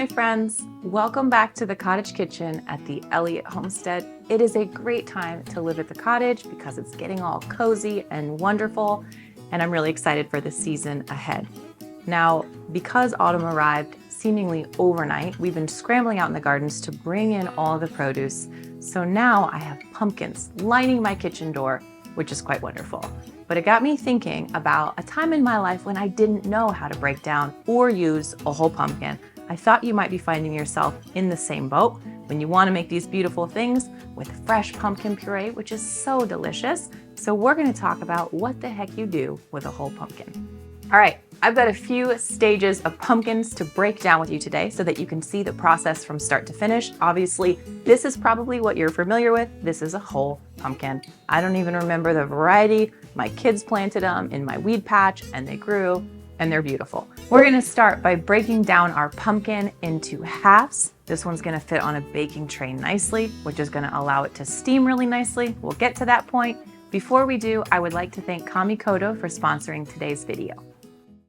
friends. Welcome back to the cottage kitchen at the Elliott homestead. It is a great time to live at the cottage because it's getting all cozy and wonderful, and I'm really excited for the season ahead. Now, because autumn arrived seemingly overnight, we've been scrambling out in the gardens to bring in all the produce. So now I have pumpkins lining my kitchen door, which is quite wonderful. But it got me thinking about a time in my life when I didn't know how to break down or use a whole pumpkin. I thought you might be finding yourself in the same boat when you want to make these beautiful things with fresh pumpkin puree, which is so delicious. So we're going to talk about what the heck you do with a whole pumpkin. All right, I've got a few stages of pumpkins to break down with you today so that you can see the process from start to finish. Obviously, this is probably what you're familiar with. This is a whole pumpkin. I don't even remember the variety. My kids planted them in my weed patch and they grew and they're beautiful. We're gonna start by breaking down our pumpkin into halves. This one's gonna fit on a baking tray nicely, which is gonna allow it to steam really nicely. We'll get to that point. Before we do, I would like to thank Kamikoto for sponsoring today's video.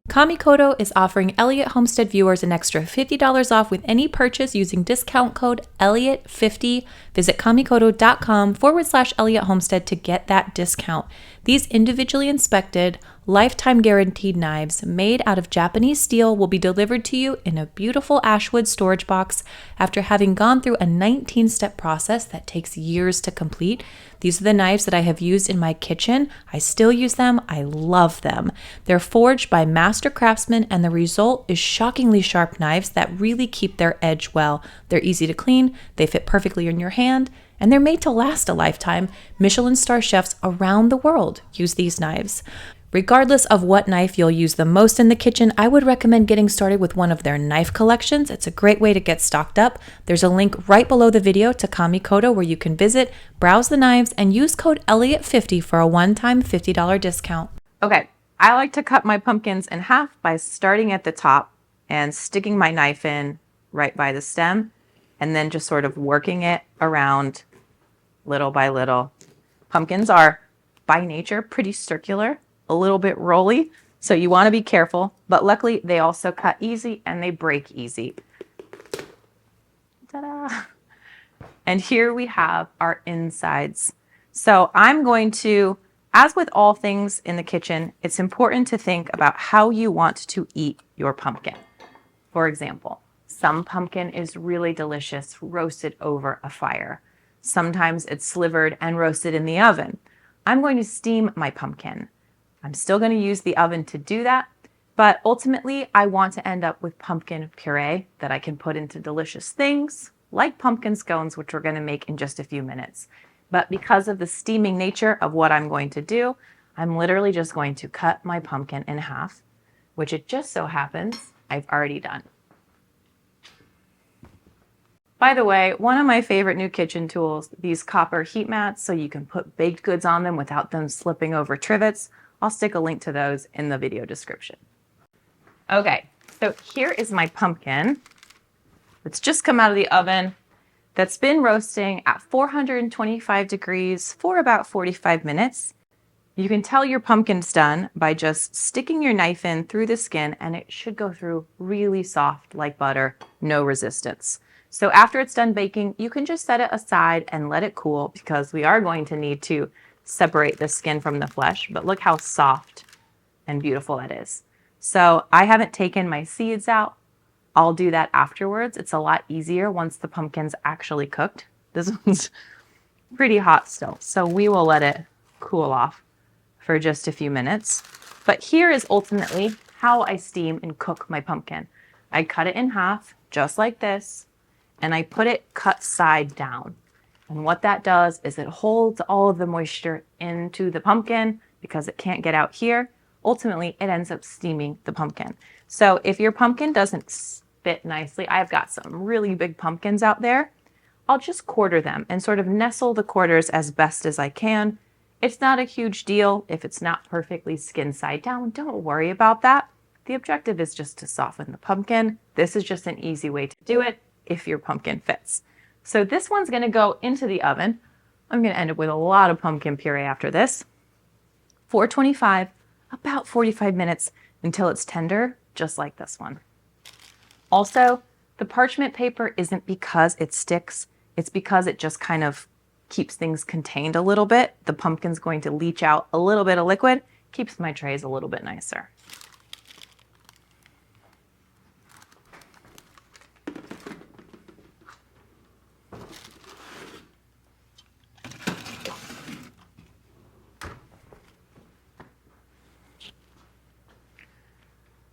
Kamikoto is offering Elliott Homestead viewers an extra $50 off with any purchase using discount code ELLIOTT50. Visit kamikoto.com/Elliott Homestead to get that discount. These individually inspected, lifetime guaranteed knives made out of Japanese steel will be delivered to you in a beautiful ashwood storage box after having gone through a 19-step process that takes years to complete. These are the knives that I have used in my kitchen. I still use them. I love them. They're forged by master craftsmen, and the result is shockingly sharp knives that really keep their edge well. They're easy to clean, they fit perfectly in your hand, and they're made to last a lifetime. Michelin star chefs around the world use these knives. Regardless of what knife you'll use the most in the kitchen, I would recommend getting started with one of their knife collections. It's a great way to get stocked up. There's a link right below the video to Kamikoto where you can visit, browse the knives, and use code ELLIOTT50 for a one-time $50 discount. Okay, I like to cut my pumpkins in half by starting at the top and sticking my knife in right by the stem, and then just sort of working it around little by little. Pumpkins are, by nature, pretty circular, a little bit rolly, so you want to be careful, but luckily they also cut easy and they break easy. Ta-da! And here we have our insides. So I'm going to, as with all things in the kitchen, it's important to think about how you want to eat your pumpkin. For example, some pumpkin is really delicious roasted over a fire. Sometimes it's slivered and roasted in the oven. I'm going to steam my pumpkin. I'm still going to use the oven to do that, but ultimately I want to end up with pumpkin puree that I can put into delicious things like pumpkin scones, which we're going to make in just a few minutes. But because of the steaming nature of what I'm going to do, I'm literally just going to cut my pumpkin in half, which it just so happens I've already done. By the way, one of my favorite new kitchen tools, these copper heat mats, so you can put baked goods on them without them slipping over trivets. I'll stick a link to those in the video description. Okay, so here is my pumpkin. It's just come out of the oven. That's been roasting at 425 degrees for about 45 minutes. You can tell your pumpkin's done by just sticking your knife in through the skin, and it should go through really soft like butter, no resistance. So after it's done baking, you can just set it aside and let it cool because we are going to need to separate the skin from the flesh, but look how soft and beautiful that is. So I haven't taken my seeds out. I'll do that afterwards. It's a lot easier once the pumpkin's actually cooked. This one's pretty hot still, so we will let it cool off for just a few minutes. But here is ultimately how I steam and cook my pumpkin. I cut it in half, just like this, and I put it cut side down. And what that does is it holds all of the moisture into the pumpkin because it can't get out here. Ultimately, it ends up steaming the pumpkin. So if your pumpkin doesn't fit nicely, I've got some really big pumpkins out there. I'll just quarter them and sort of nestle the quarters as best as I can. It's not a huge deal if it's not perfectly skin side down. Don't worry about that. The objective is just to soften the pumpkin. This is just an easy way to do it if your pumpkin fits. So this one's going to go into the oven. I'm going to end up with a lot of pumpkin puree after this. 425, about 45 minutes until it's tender, just like this one. Also, The parchment paper isn't because it sticks, it's because it just kind of keeps things contained a little bit. The pumpkin's going to leach out a little bit of liquid, keeps my trays a little bit nicer.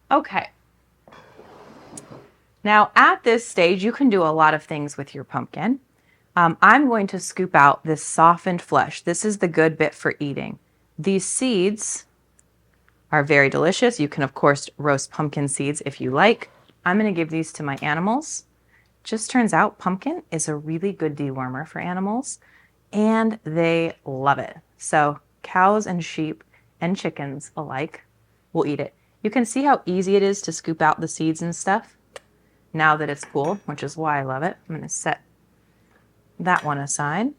Okay. Now at this stage, you can do a lot of things with your pumpkin. I'm going to scoop out this softened flesh. This is the good bit for eating. These seeds are very delicious. You can, of course, roast pumpkin seeds if you like. I'm going to give these to my animals. Just turns out pumpkin is a really good dewormer for animals, and they love it. So cows and sheep and chickens alike will eat it. You can see how easy it is to scoop out the seeds and stuff now that it's cool, which is why I love it. I'm going to set that one aside.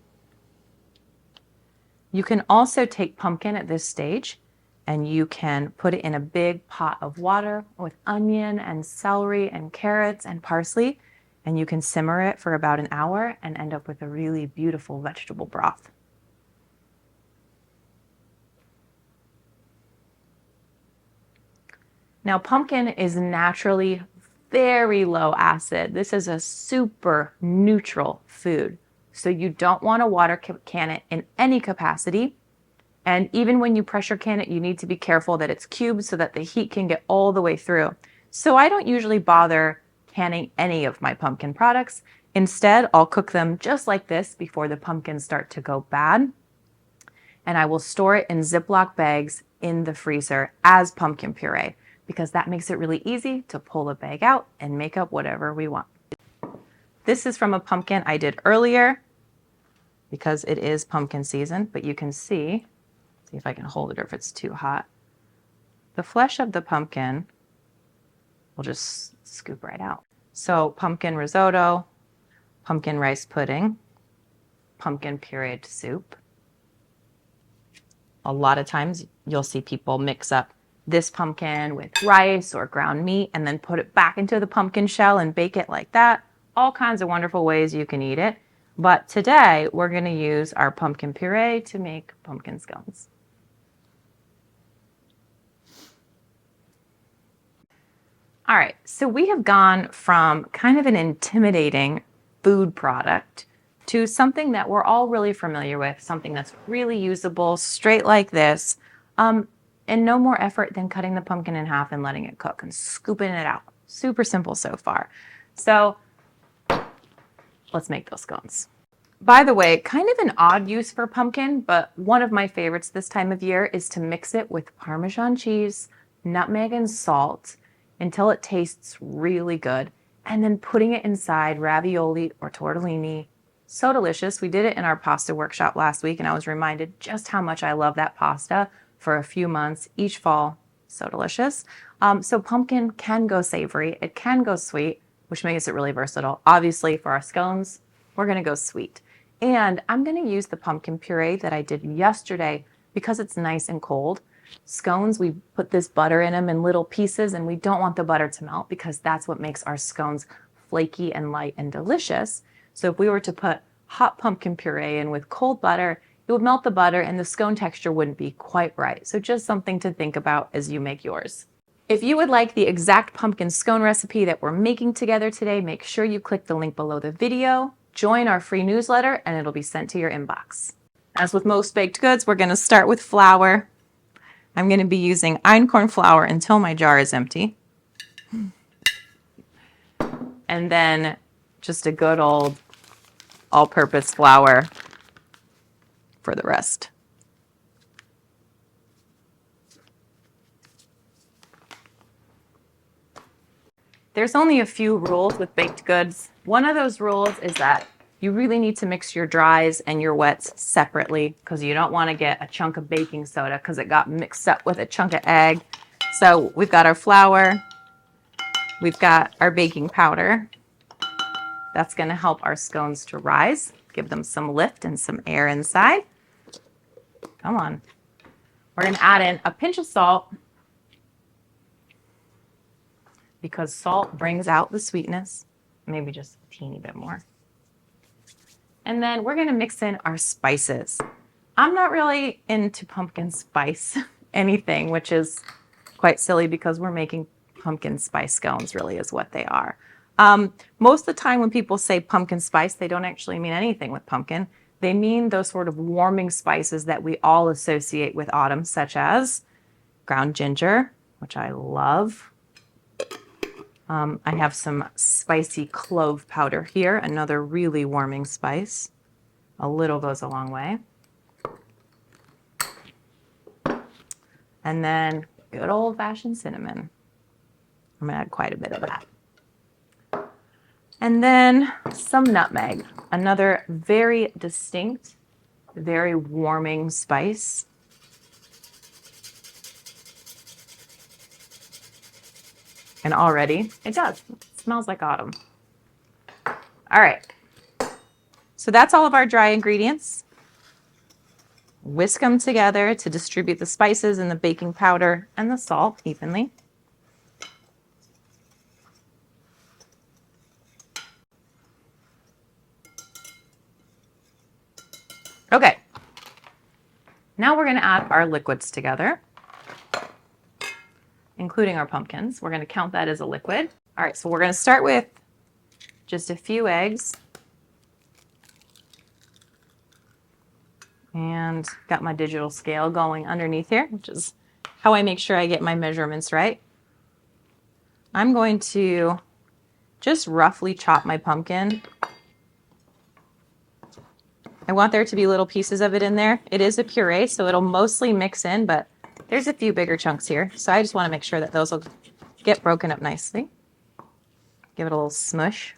You can also take pumpkin at this stage and you can put it in a big pot of water with onion and celery and carrots and parsley, and you can simmer it for about an hour and end up with a really beautiful vegetable broth. Now, pumpkin is naturally very low acid. This is a super neutral food. So you don't want to water can it in any capacity. And even when you pressure can it, you need to be careful that it's cubed so that the heat can get all the way through. So I don't usually bother canning any of my pumpkin products. Instead, I'll cook them just like this before the pumpkins start to go bad. And I will store it in Ziploc bags in the freezer as pumpkin puree, because that makes it really easy to pull a bag out and make up whatever we want. This is from a pumpkin I did earlier because it is pumpkin season, but you can see if I can hold it or if it's too hot. The flesh of the pumpkin will just scoop right out. So pumpkin risotto, pumpkin rice pudding, pumpkin pureed soup. A lot of times you'll see people mix up this pumpkin with rice or ground meat and then put it back into the pumpkin shell and bake it like that. All kinds of wonderful ways you can eat it. But today we're going to use our pumpkin puree to make pumpkin scones. All right, so we have gone from kind of an intimidating food product to something that we're all really familiar with, something that's really usable, straight like this, and no more effort than cutting the pumpkin in half and letting it cook and scooping it out. Super simple so far. So let's make those scones. By the way, kind of an odd use for pumpkin, but one of my favorites this time of year is to mix it with Parmesan cheese, nutmeg, and salt until it tastes really good, and then putting it inside ravioli or tortellini. So delicious. We did it in our pasta workshop last week, and I was reminded just how much I love that pasta for a few months each fall. So delicious. So pumpkin can go savory. It can go sweet, which makes it really versatile. Obviously, for our scones, we're going to go sweet. And I'm going to use the pumpkin puree that I did yesterday because it's nice and cold. Scones, we put this butter in them in little pieces, and we don't want the butter to melt because that's what makes our scones flaky and light and delicious. So if we were to put hot pumpkin puree in with cold butter, it would melt the butter and the scone texture wouldn't be quite right. So just something to think about as you make yours. If you would like the exact pumpkin scone recipe that we're making together today, make sure you click the link below the video, join our free newsletter, and it'll be sent to your inbox. As with most baked goods, we're going to start with flour. I'm going to be using einkorn flour until my jar is empty. And then just a good old all-purpose flour for the rest. There's only a few rules with baked goods. One of those rules is that you really need to mix your dries and your wets separately because you don't want to get a chunk of baking soda because it got mixed up with a chunk of egg. So we've got our flour, we've got our baking powder. That's going to help our scones to rise, give them some lift and some air inside. Come on. We're going to add in a pinch of salt because salt brings out the sweetness. maybe just a teeny bit more. And then we're going to mix in our spices. I'm not really into pumpkin spice anything, which is quite silly because we're making pumpkin spice scones, really is what they are. Most of the time when people say pumpkin spice, they don't actually mean anything with pumpkin. They mean those sort of warming spices that we all associate with autumn, such as ground ginger, which I love. I have some spicy clove powder here, another really warming spice. A little goes a long way. And then good old-fashioned cinnamon. I'm gonna add quite a bit of that. And then some nutmeg, another very distinct, very warming spice. And already it does. It smells like autumn. All right. So that's all of our dry ingredients. Whisk them together to distribute the spices and the baking powder and the salt evenly. Okay. Now we're going to add our liquids together, including our pumpkins. We're going to count that as a liquid. All right, so we're going to start with just a few eggs. And got my digital scale going underneath here, which is how I make sure I get my measurements right. I'm going to just roughly chop my pumpkin. I want there to be little pieces of it in there. It is a puree, so it'll mostly mix in, but there's a few bigger chunks here. So I just want to make sure that those will get broken up nicely. Give it a little smush.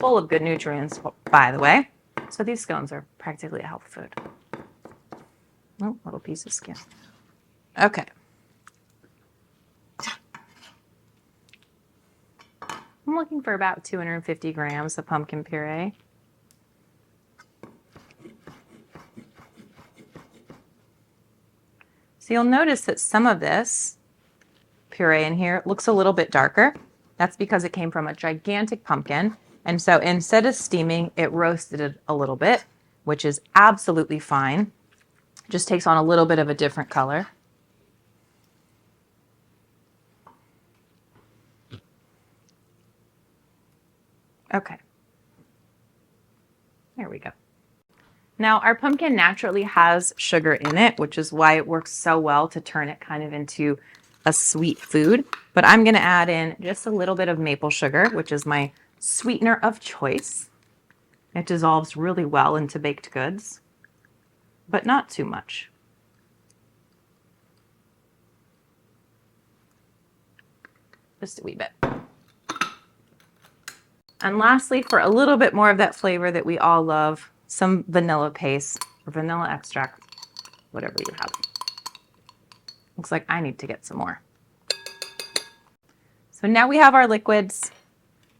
Full of good nutrients, by the way. So these scones are practically a health food. Oh, little piece of skin. Okay. I'm looking for about 250 grams of pumpkin puree. So you'll notice that some of this puree in here looks a little bit darker. That's because it came from a gigantic pumpkin. And so instead of steaming, it roasted it a little bit, which is absolutely fine. Just takes on a little bit of a different color. Okay. There we go. Now our pumpkin naturally has sugar in it, which is why it works so well to turn it kind of into a sweet food. But I'm going to add in just a little bit of maple sugar, which is my sweetener of choice. It dissolves really well into baked goods, but not too much. Just a wee bit. And lastly, for a little bit more of that flavor that we all love, some vanilla paste or vanilla extract, whatever you have. Looks like I need to get some more. So now we have our liquids.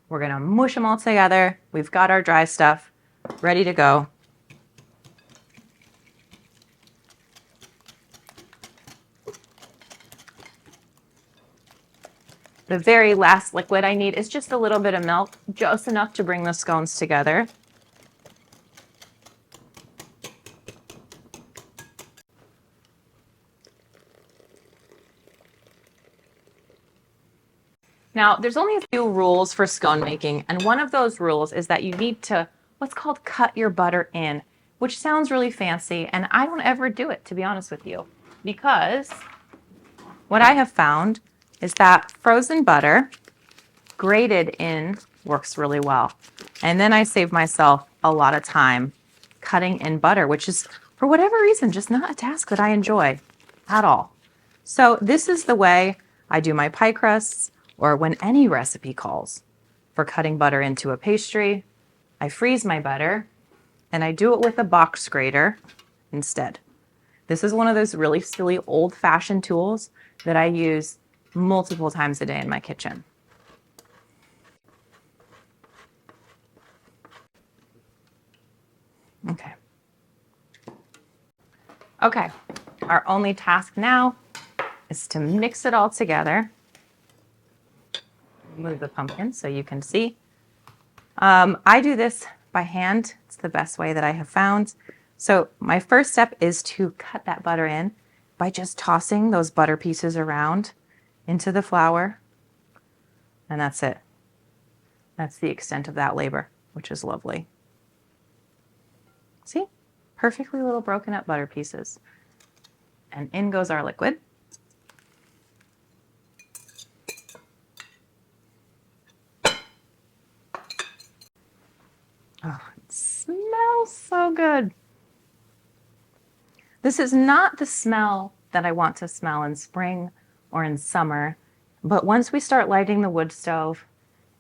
We're gonna mush them all together. We've got our dry stuff ready to go. The very last liquid I need is just a little bit of milk, just enough to bring the scones together. Now, there's only a few rules for scone making, and one of those rules is that you need to what's called cut your butter in, which sounds really fancy, and I don't ever do it, to be honest with you, because what I have found is that frozen butter grated in works really well. And then I save myself a lot of time cutting in butter, which is, for whatever reason, just not a task that I enjoy at all. So this is the way I do my pie crusts, or when any recipe calls for cutting butter into a pastry. I freeze my butter, and I do it with a box grater instead. This is one of those really silly old-fashioned tools that I use multiple times a day in my kitchen. Okay. Okay, our only task now is to mix it all together. Move the pumpkin so you can see. I do this by hand. It's the best way that I have found. So my first step is to cut that butter in by just tossing those butter pieces around into the flour. And that's it. That's the extent of that labor, which is lovely. See? Perfectly little broken up butter pieces. And in goes our liquid. Oh, it smells so good. This is not the smell that I want to smell in spring or in summer, but once we start lighting the wood stove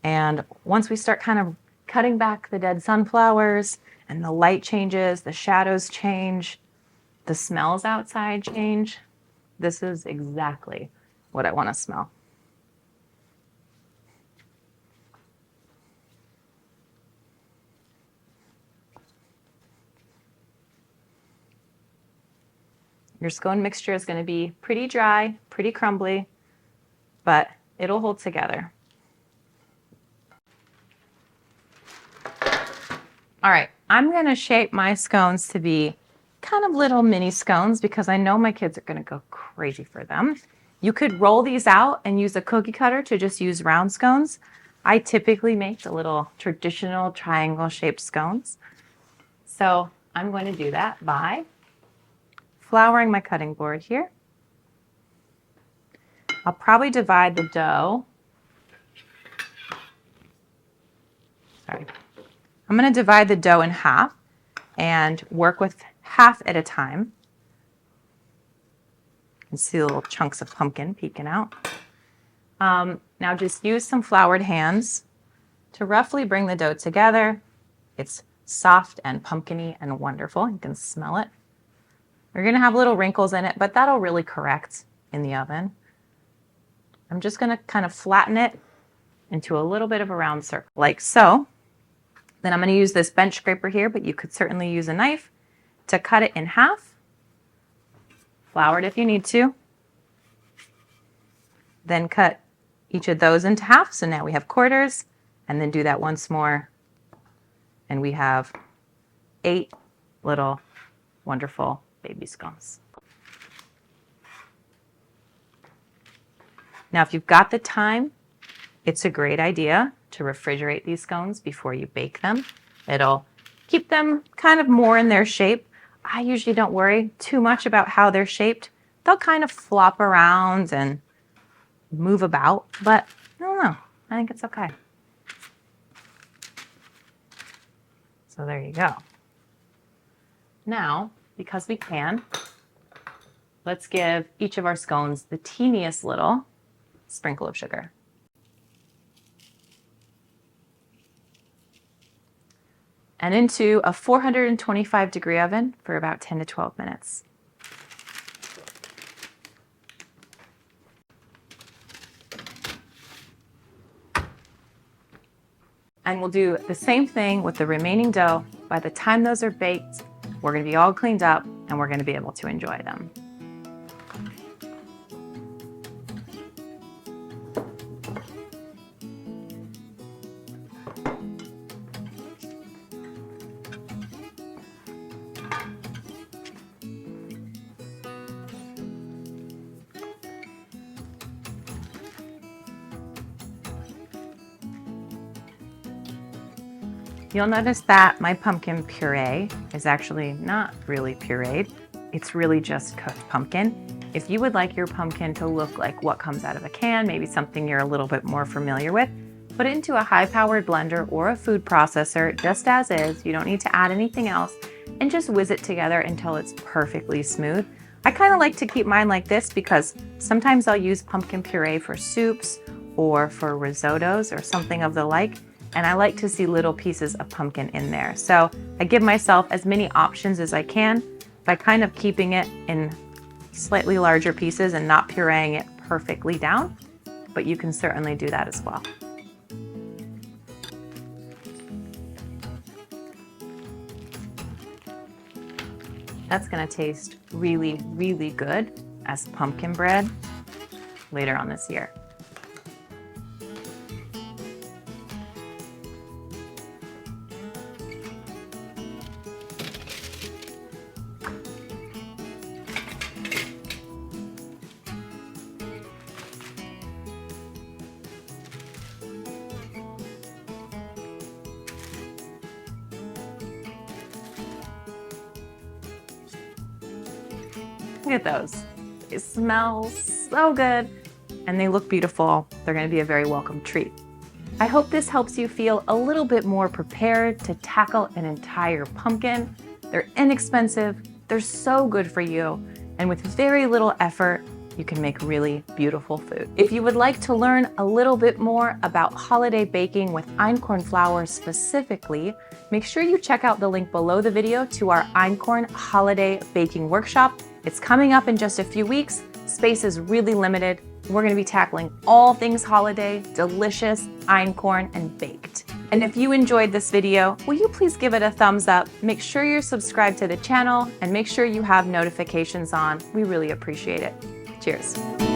and once we start kind of cutting back the dead sunflowers and the light changes, the shadows change, the smells outside change, this is exactly what I want to smell. Your scone mixture is going to be pretty dry, pretty crumbly, but it'll hold together. All right, I'm going to shape my scones to be kind of little mini scones because I know my kids are going to go crazy for them. You could roll these out and use a cookie cutter to just use round scones. I typically make the little traditional triangle shaped scones. So I'm going to do that by flouring my cutting board here. I'll probably divide the dough. Sorry. I'm going to divide the dough in half and work with half at a time. You can see the little chunks of pumpkin peeking out. Now just use some floured hands to roughly bring the dough together. It's soft and pumpkin-y and wonderful. You can smell it. You're going to have little wrinkles in it, but that'll really correct in the oven. I'm just going to kind of flatten it into a little bit of a round circle, like so. Then I'm going to use this bench scraper here, but you could certainly use a knife to cut it in half. Flour it if you need to. Then cut each of those into half. So now we have quarters, and then do that once more. And we have 8 little wonderful baby scones. Now, if you've got the time, it's a great idea to refrigerate these scones before you bake them. It'll keep them kind of more in their shape. I usually don't worry too much about how they're shaped. They'll kind of flop around and move about, but I don't know. I think it's okay. So there you go. Now, because we can, let's give each of our scones the teeniest little sprinkle of sugar. And into a 425-degree oven for about 10 to 12 minutes. And we'll do the same thing with the remaining dough. By the time those are baked, we're going to be all cleaned up and we're going to be able to enjoy them. You'll notice that my pumpkin puree is actually not really pureed. It's really just cooked pumpkin. If you would like your pumpkin to look like what comes out of a can, maybe something you're a little bit more familiar with, put it into a high-powered blender or a food processor just as is. You don't need to add anything else, and just whiz it together until it's perfectly smooth. I kind of like to keep mine like this because sometimes I'll use pumpkin puree for soups or for risottos or something of the like. And I like to see little pieces of pumpkin in there. So I give myself as many options as I can by kind of keeping it in slightly larger pieces and not pureeing it perfectly down, but you can certainly do that as well. That's gonna taste really, really good as pumpkin bread later on this year. Look at those. They smell so good and they look beautiful. They're going to be a very welcome treat. I hope this helps you feel a little bit more prepared to tackle an entire pumpkin. They're inexpensive, they're so good for you, and with very little effort, you can make really beautiful food. If you would like to learn a little bit more about holiday baking with einkorn flour specifically, make sure you check out the link below the video to our einkorn holiday baking workshop. It's coming up in just a few weeks. Space is really limited. We're going to be tackling all things holiday, delicious, einkorn, and baked. And if you enjoyed this video, will you please give it a thumbs up? Make sure you're subscribed to the channel and make sure you have notifications on. We really appreciate it. Cheers.